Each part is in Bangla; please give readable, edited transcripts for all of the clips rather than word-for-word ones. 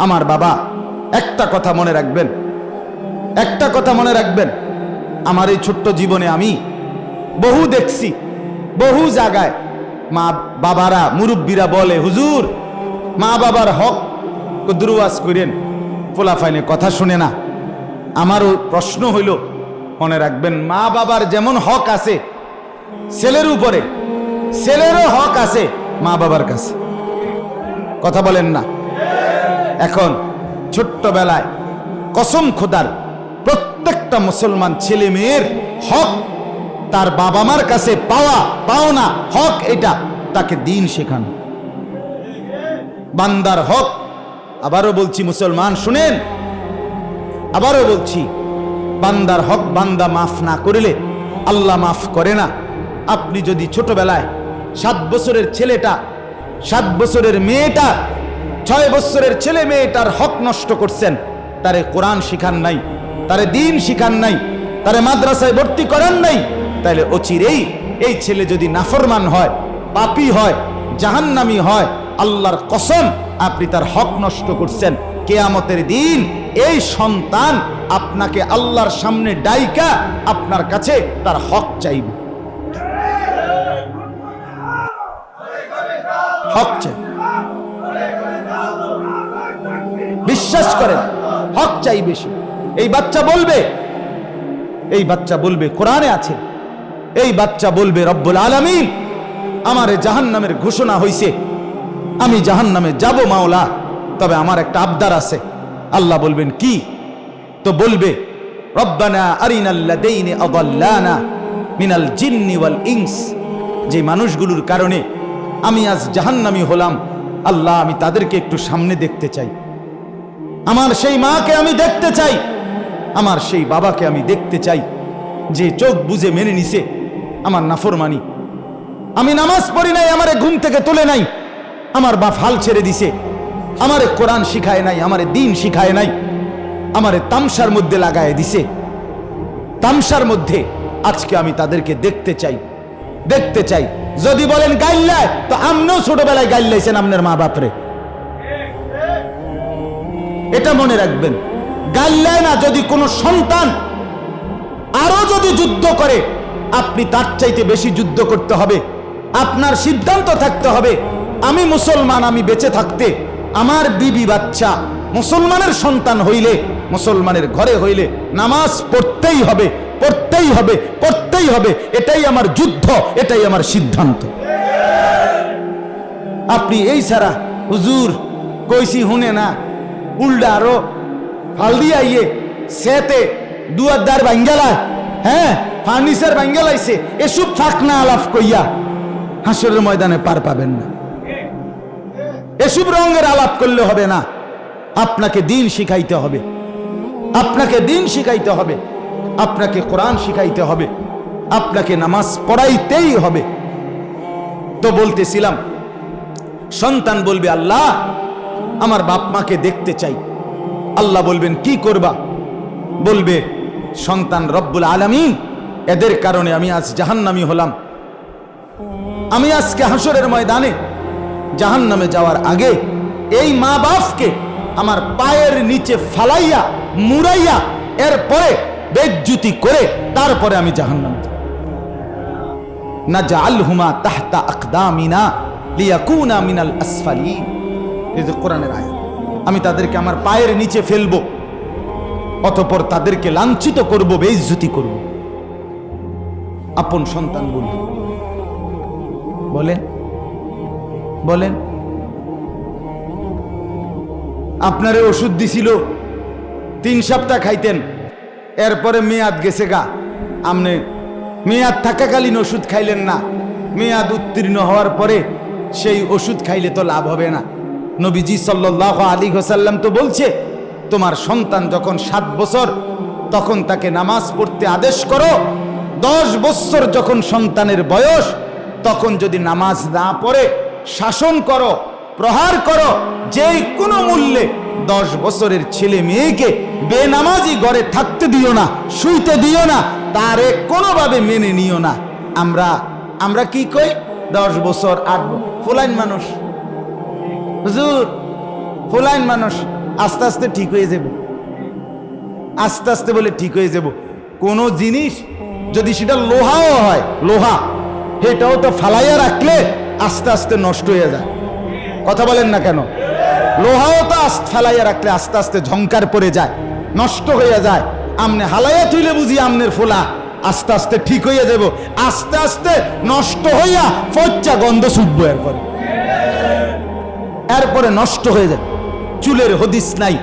আমার বাবা, একটা কথা মনে রাখবেন, একটা কথা মনে রাখবেন, আমার এই ছোট্ট জীবনে আমি বহু দেখছি, বহু জায়গায় মা বাবারা মুরব্বীরা বলে, হুজুর মা বাবার হক দুরওয়াজ করেন, ফোলাফাইনে কথা শুনে না। আমারও প্রশ্ন হইল, মনে রাখবেন মা বাবার যেমন হক আছে ছেলের উপরে, ছেলেরও হক আছে মা বাবার কাছে। কথা বলেন না? এখন ছোট্টবেলায় কসম খোদার প্রত্যেকটা মুসলমান ছেলে মেয়ের হক তার বাবা মার কাছে পাওনা হক, এটা তাকে দিন শেখানো। বান্দার হক, আবারও বলছি মুসলমান শুনেন, আবারও বলছি, বান্দার হক বান্দা মাফ না করলে আল্লাহ মাফ করে না। আপনি যদি ছোটবেলায় 7 বছরের ছেলেটা, 7 বছরের মেয়েটা, 6 বছরের ছেলে মেয়েটার হক নষ্ট করছেন, তারে কোরআন শিখান নাই, তারে দিন শিখান নাই, তারে মাদ্রাসায় ভর্তি করান নাই, তাহলে অচিরেই এই ছেলে যদি নাফরমান হয়, পাপী হয়, জাহান্নামী হয়, আল্লাহর কসম আপনি তার হক নষ্ট করছেন। কিয়ামতের দিন এই সন্তান আপনাকে আল্লাহর সামনে ডাইকা আপনার কাছে তার হক চাইবে, হক চাই। বিশ্বাস করেন, হক চাই বেশি। এই বাচ্চা বলবে, এই বাচ্চা বলবে কোরআনে আছে, এই বাচ্চা বলবে রব্বুল আলামিন আমারে জাহান্নামের ঘোষণা হইছে, আমি জাহান্নামে যাব মাওলা, তবে আমার একটা আবদার আছে। আল্লাহ বলবেন কি? তো বলবে রব্বানা আরিনাল্লাযীনা আযাল্লানা মিনাল জিন্নি ওয়াল ইনস, যে মানুষগুলোর কারণে আমি আজ জাহান্নামী হলাম, আল্লাহ আমি তাদেরকে একটু সামনে দেখতে চাই, আমার সেই মাকে আমি দেখতে চাই, আমার সেই বাবাকে আমি দেখতে চাই, যে চোখ বুজে মেনে নিছে আমার নাফরমানি, আমি নামাজ পড়ি নাই, আমারে ঘুম থেকে তোলে নাই, আমার বাপ হাল ছেড়ে দিছে, আমারে কোরআন শিখায় নাই, আমারে দিন শিখায় নাই, আমারে তামসার মধ্যে লাগায় দিছে, তামসার মধ্যে। আজকে আমি তাদেরকে দেখতে চাই, দেখতে চাই। যদি বলেন গাইল্লায়, তো আমরাও ছোটবেলায় গাইল্লাইছেন আপনার মা বাপরে, এটা মনে রাখবেন। গাইল্লায় না, যদি কোনো সন্তান আরো যদি যুদ্ধ করে, আপনি তার চাইতে বেশি যুদ্ধ করতে হবে। আপনার সিদ্ধান্ত থাকতে হবে, আমি মুসলমান, আমি বেঁচে থাকতে আমার বিবি বাচ্চা মুসলমানের সন্তান হইলে, মুসলমানের ঘরে হইলে নামাজ পড়তেই হবে, পড়তেই হবে, পড়তেই হবে। এটাই আমার যুদ্ধ, এটাই আমার সিদ্ধান্ত। আপনি এই ছাড়া হুজুর কইছি হুনে না, উল্টা আরো হালদি আইয়ে সেতে দুয়ারদার বাঙ্গালা, হ্যাঁ ফার্নিচার বাঙ্গালাইছে, এসব থাক না আলাপ কইয়া হাসরের ময়দানে পার পাবেন না। এসব রঙের আলাপ করলে হবে না, আপনাকে দিন শিখাইতে হবে, আপনাকে দিন শিখাইতে হবে, আপনাকে কোরআন শিখাইতে হবে, আপনাকে নামাজ পড়াইতেই হবে। তো বলতেছিলাম, সন্তান বলবে আল্লাহ আমার বাপ মাকে দেখতে চাই। আল্লাহ বলবেন কি করবা? বলবে সন্তান রব্বুল আলামিন এদের কারণে আমি আজ জাহান্নামী হলাম, আমি আজকে হাসরের ময়দানে জাহান্নামে যাওয়ার আগে এই মা বাপকে আমার পায়ের নিচে ফালাইয়া মুড়াইয়া এরপরে বেজ্জুতি করে তারপরে আমি জাহান্নামে যাব। নাজআলহুমা তাহতা আকদামিনা লিয়াকুনা মিনাল আসফালিন, এই যে কোরআনের আয়াত। আমি তাদেরকে আমার পায়ের নিচে ফেলবো, অতঃপর তাদেরকে লাঞ্ছিত করব, বেইজ্জতি করব। আপন সন্তান বলবে, বলেন বলেন, আপনারে ওষুধ দিছিল 3 সপ্তাহ খাইতেন, এরপরে মেয়াদ গেছে গা, আপনি মেয়াদ থাকাকালীন ওষুধ খাইলেন না, মেয়াদ উত্তীর্ণ হওয়ার পরে সেই ওষুধ খাইলে তো লাভ হবে না। নবীজি সাল্লাল্লাহু আলাইহি ওয়াসাল্লাম তো বলছে, তোমার সন্তান যখন 7 বছর তখন তাকে নামাজ পড়তে আদেশ করো, 10 বছর যখন সন্তানের বয়স তখন যদি নামাজ না পড়ে শাসন করো, প্রহার করো, যে কোনো মূল্যে 10 বছরের ছেলে মেয়েকে বেনামাজি ঘরে থাকতে দিও না, শুইতে দিও না, তারে কোনোভাবে মেনে নিও না। আমরা কি কই? 10 বছর 8 ফুলাইন মানুষ, হুজুর ফুলাইন মানুষ, আস্তে আস্তে ঠিক হয়ে যাব, আস্তে আস্তে বলে ঠিক হয়ে যাব। কোন জিনিস যদি সেটা লোহাও হয়, লোহা এটাও তো ফালাইয়া রাখলে আস্তে আস্তে নষ্ট হয়ে যায়। কথা বলেন না কেন? লোহাও তো ফালাইয়া রাখলে আস্তে আস্তে ঝংকার পড়ে যায়, নষ্ট হয়ে যায়। আমনে হালাইয়া তুইলে বুঝি আমনের ফোলা আস্তে আস্তে ঠিক হইয়া যাব, আস্তে আস্তে নষ্ট হইয়া ফচ্চা গন্ধ ছুটবো, এরপরে নষ্ট হয়ে যায়। চুলের হদিস নাই,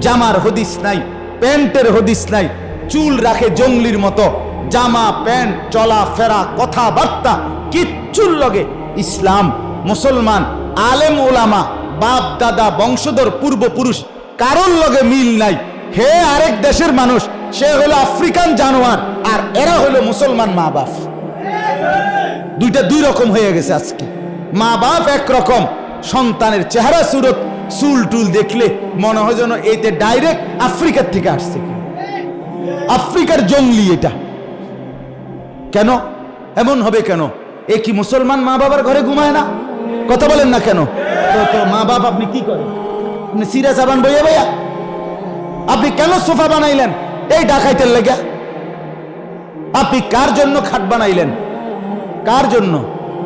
জামার হদিস নাই, প্যান্টের হদিস নাই, চুল রাখে জঙ্গলির মতো, জামা প্যান্ট চলা ফেরা কথাবার্তা কিচ্ছুর লগে ইসলাম মুসলমান আলেম ওলামা বাপ দাদা বংশধর পূর্বপুরুষ কারোর লগে মিল নাই। হে আরেক দেশের মানুষ, সে হলো আফ্রিকান জানোয়ার, আর এরা হলো মুসলমান মা বাপ। দুইটা দুই রকম হয়ে গেছে আজকে। মা বাপ একরকম, সন্তানের চেহারা সুরত চুল টুল দেখলে মনে হয় যেন এতে ডাইরেক্ট আফ্রিকার থেকে আসছে, আফ্রিকার জঙ্গলি এটা। কেন এমন হবে? কেন এ কি মুসলমান মা বাবার ঘরে ঘুমায় না? কথা বলেন না কেন? তো মা বাপ আপনি কি করেন? আপনি সিরা সাবান বইয়া বইয়া আপনি কেন সোফা বানাইলেন? এই ডাকাইতের লেগে। আপনি কার জন্য খাট বানাইলেন? কার জন্য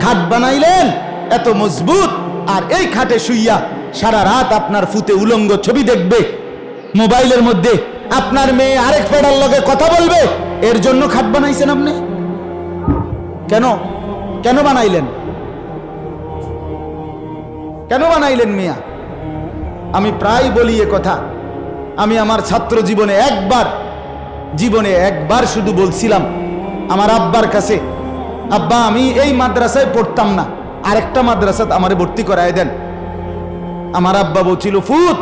খাট বানাইলেন এত মজবুত? আর এই খাটে শুইয়া সারা রাত আপনার ফুতে উলঙ্গ ছবি দেখবে, মোবাইলের মধ্যে আপনার মেয়ে আরেক ফেডার লগে কথা বলবে, এর জন্য খাট বানাইছেন আপনি? কেন কেন বানাইলেন? কেন বানাইলেন মিয়া? আমি প্রায় বলি এ কথা। আমি আমার ছাত্র জীবনে একবার শুধু বলছিলাম আমার আব্বার কাছে, আব্বা আমি এই মাদ্রাসায় পড়তাম না, আরেকটা মাদ্রাসাতে আমারে ভর্তি করায় দেন। আমার আব্বা বলছিল, ফুত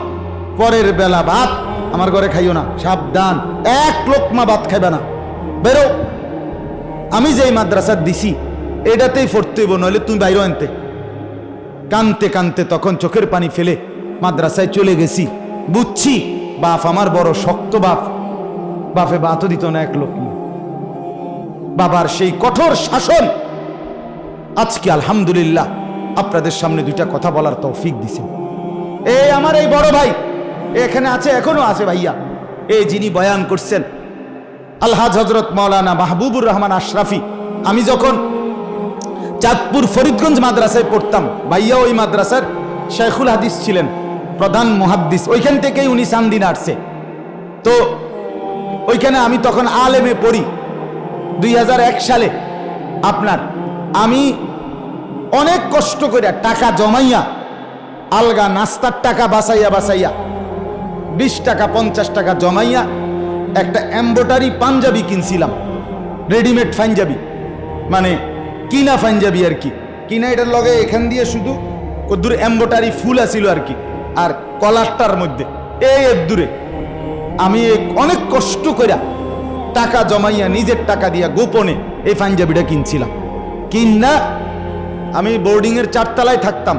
পরের বেলা ভাত আমার ঘরে খাইও না, সাবধান, এক লোকমা ভাত খাইবে না, বেরো। আমি যেই মাদ্রাসা দিছি এটাতেই পড়তে হইব, নইলে তুমি বাইরে আনতে। কানতে কানতে তখন চোখের পানি ফেলে মাদ্রাসায় চলে গেছি। বুঝছি বাপ আমার বড় শক্ত বাপ, বাপে বাতও দিত না এক লোক। বাবার সেই কঠোর শাসন আজকে আলহামদুলিল্লাহ আপনাদের সামনে দুইটা কথা বলার তৌফিক দিছে। এই আমার এই বড় ভাই এখানে আছে, এখনো আছে ভাইয়া, এই যিনি বয়ান করছেন আলহাজ হযরত মাওলানা মাহবুবুর রহমান আশরাফি। আমি যখন চাঁদপুর ফরিদগঞ্জ মাদ্রাসায় পড়তাম, ভাইয়া ওই মাদ্রাসার শেখুল হাদিস ছিলেন, প্রধান মুহাদ্দিস, ওইখান থেকেই উনি সান্দিনা আসছে। তো ওইখানে আমি তখন আলেমে পড়ি 2001 সালে। আপনার আমি অনেক কষ্ট করে টাকা জমাইয়া আলগা নাস্তার টাকা বাঁচাইয়া 20 টাকা 50 টাকা জমাইয়া একটা এমব্রয়ডারি পাঞ্জাবি কিনছিলাম, রেডিমেড পাঞ্জাবি, মানে কিনা পাঞ্জাবি আর কি। কিনা এটার লগে এখান দিয়ে শুধু কদ্দুর এমব্রয়ডারি ফুল আছিল আর কি, আর কলারটার মধ্যে এই দূরে আমি অনেক কষ্ট করে টাকা জমাইয়া নিজের টাকা দিয়া গোপনে এই পাঞ্জাবিটা কিনছিলাম। কিনা আমি বোর্ডিংয়ের 4 তলায় থাকতাম,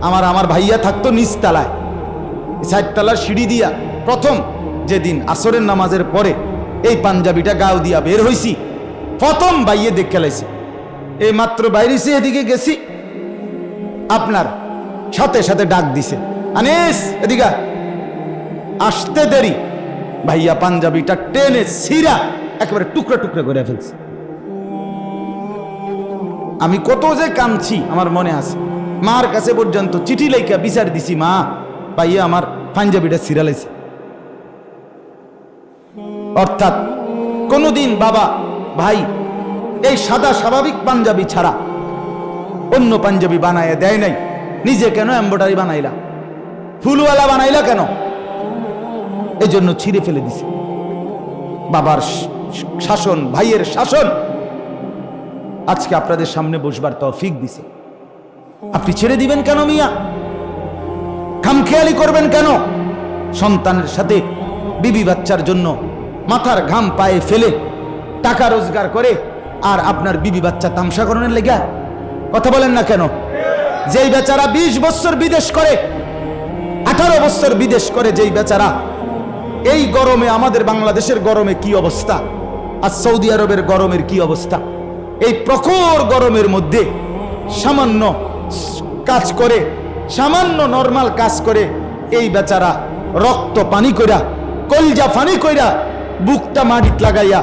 আমার ভাইয়া থাকতো নিচতলায়। 4 তলার সিঁড়ি দিয়া প্রথম যেদিন আসরের নামাজের পরে এই পাঞ্জাবিটা গাও দিয়া বের হইছি, প্রথম ভাইয়ে দেখে লাইছে। এই মাত্র বাইরেছি, এদিকে গেছি, আপনার সাথে সাথে ডাক দিছে, আনিস এদিকে। আসতে দেরি ভাইয়া পাঞ্জাবিটা টেনে ছিঁড়া একেবারে টুকরা টুকরা করে ফেলছে। আমি কত যে কাঁদছি আমার মনে আছে। মার কাছে পর্যন্ত চিঠি লেখা বিচার দিছি, মা ভাইয়া আমার পাঞ্জাবিটা ছিঁড়া লাইছে। অর্থাৎ কোনদিন বাবা ভাই এই সাদা স্বাভাবিক পাঞ্জাবি ছাড়া অন্য পাঞ্জাবি বানায় দেয় নাই। নিজে কেন এমব্রয়ডারি বানাইলা, ফুলওয়ালা বানাইলা কেন? এই জন্য ছিঁড়ে ফেলে দিছে। বাবার শাসন, ভাইয়ের শাসন আজকে আপনাদের সামনে বসবার তৌফিক দিছে। আপনি ছেড়ে দিবেন কেন মিয়া? খামখেয়ালি করবেন কেন? সন্তানের সাথে বিবি বাচ্চার জন্য মাথার ঘাম পায়ে ফেলে টাকা রোজগার করে, আর আপনার বিবি বাচ্চা তামসা করণের লেগা কথা বলেন না কেন? যেই বেচারা 20 বছর বিদেশ করে, 18 বছর বিদেশ করে, যেই বেচারা এই গরমে, আমাদের বাংলাদেশের গরমে কি অবস্থা, আর সৌদি আরবের গরমের কি অবস্থা, এই প্রখর গরমের মধ্যে সামান্য কাজ করে, সামান্য নরমাল কাজ করে এই বেচারা রক্ত পানি কইরা, কলজা ফানি কইরা, বুকটা মাটিত লাগাইয়া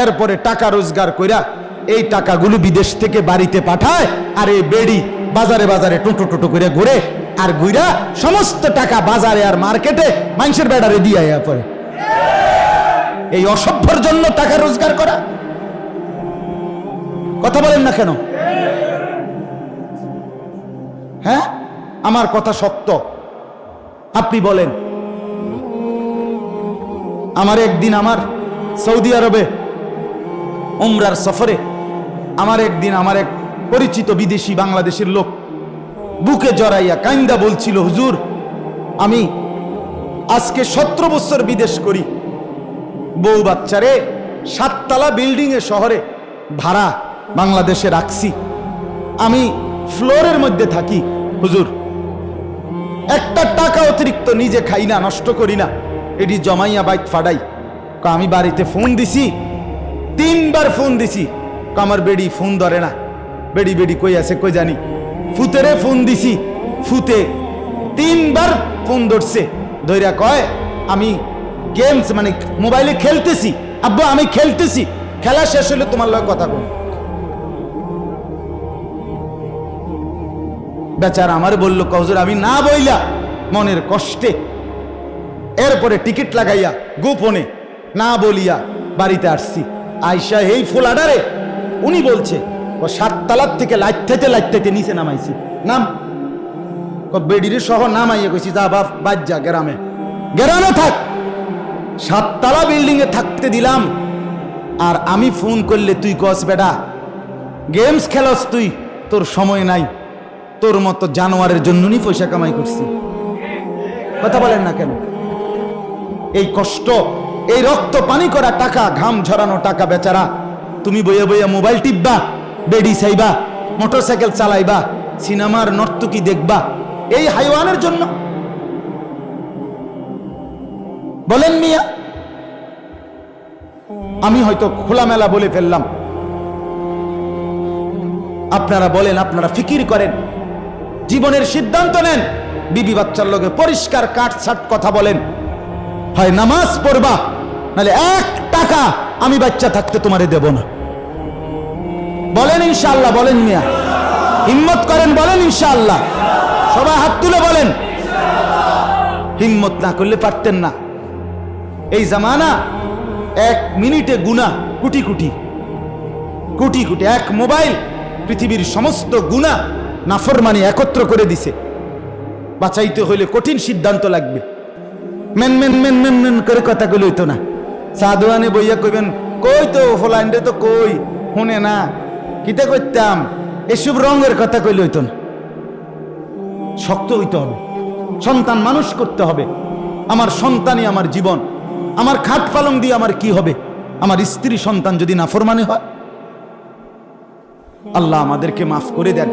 এরপরে টাকা রোজগার কইরা এই টাকাগুলো বিদেশ থেকে বাড়িতে পাঠায়, আর এই বেড়ি বাজারে বাজারে টুটু টুটু করে ঘুরে, আর ঘুরা সমস্ত টাকা বাজারে আর মার্কেটে মানুষের বেড়ারে দিয়ে পরে। এই অসভ্যর জন্য টাকা রোজগার করা, কথা বলেন না কেন? হ্যাঁ, আমার কথা সত্য, আপনি বলেন। আমার একদিন আমার সৌদি আরবে উমরার সফরে আমার একদিন আমার এক পরিচিত বিদেশি বাংলাদেশের লোক বুকে জড়াইয়া কাইন্দা বলছিল, হুজুর আমি আজকে 17 বছর বিদেশ করি, বউ বাচ্চারে 7 তলা বিল্ডিং এ শহরে ভাড়া বাংলাদেশে রাখছি, আমি ফ্লোরের মধ্যে থাকি, হুজুর একটা টাকা অতিরিক্ত নিজে খাই না, নষ্ট করি না, এটি জমাইয়া বাইক ফাড়াই। আমি বাড়িতে ফোন দিছি, 3 বার ফোন দিছি, আমার বেডি ফোন ধরে না। বেডি বেডি কই আছে কই জানি, ফুতেরে ফোন দিছি, ফুতে 3 বার ফোন ধরছে, ধইরা কয় আমি গেমস মানে মোবাইলে খেলতেছি, আব্বা আমি খেলতেছি, খেলা শেষ হলে তোমার লগে কথা কই। বেচারা আমার বলল, হুজুর আমি না বইলা মনের কষ্টে এরপরে টিকিট লাগাইয়া গোপনে না বলিয়া বাড়িতে আসছি। আয়সা এই ফুলাডারে উনি বলছে ও 7 তলার থেকে লাইতে লাইতে নিচে নামাইছি, নাম বেডির সহ নামাইয়া কইছি, যা বাপ বাদ যা, গ্রামে গ্রামে থাক, 7 তলা বিল্ডিং এ থাকতে দিলাম, আর আমি ফোন করলে তুই কস বেটা গেমস খেলস, তুই তোর সময় নাই, তোর মতো জানোয়ারের জন্যই পয়সা কামাই করছি। কথা বলেন না কেন? এই কষ্ট, এই রক্ত পানি করা টাকা, ঘাম ঝরানো টাকা বেচারা তুমি বইয়া বইয়া মোবাইল টিপবা, বেডি চাইবা, মোটরসাইকেল চালাইবা, সিনেমার নর্তকী দেখবা, এই হাইওয়ানের জন্য? বলেন মিয়া, আমি হয়তো খোলামেলা বলে ফেললাম, আপনারা বলেন, আপনারা ফিকির করেন, জীবনের সিদ্ধান্ত নেন, বিবি বাচ্চার লগে পরিষ্কার কাটছাট কথা বলেন, হয় নামাজ পড়বা, নাহলে 1 টাকা আমি বাচ্চা থাকতে তোমারে দেব না। বলেন ইনশাআল্লাহ, বলেন মিয়া, হিম্মত করেন, বলেন ইনশাআল্লাহ, সবাই হাত তুলে বলেন। হিম্মত না করলে পারতেন না। এই জামানা 1 মিনিটে গুনাহ কোটি কোটি কোটি কোটি, 1 মোবাইল পৃথিবীর সমস্ত গুনাহ নাফরমানি একত্র করে দিছে। বাঁচাইতে হইলে কঠিন সিদ্ধান্ত লাগবে। মেন মেন মেন মেন মেন করে কথা কইলে হইতো না। সাধুয়ানে বইয়া কইবেন, কই তো ফলাইন্ডে তো কই শুনে না, কিতা করতাম, এসব রঙের কথা কইলে হইতো না। শক্ত হইতে হবে, সন্তান মানুষ করতে হবে। আমার সন্তানই আমার জীবন, আমার খাট পালং দিয়ে আমার কি হবে? আমার স্ত্রী সন্তান যদি নাফরমানি হয়, আল্লাহ আমাদেরকে মাফ করে দেন।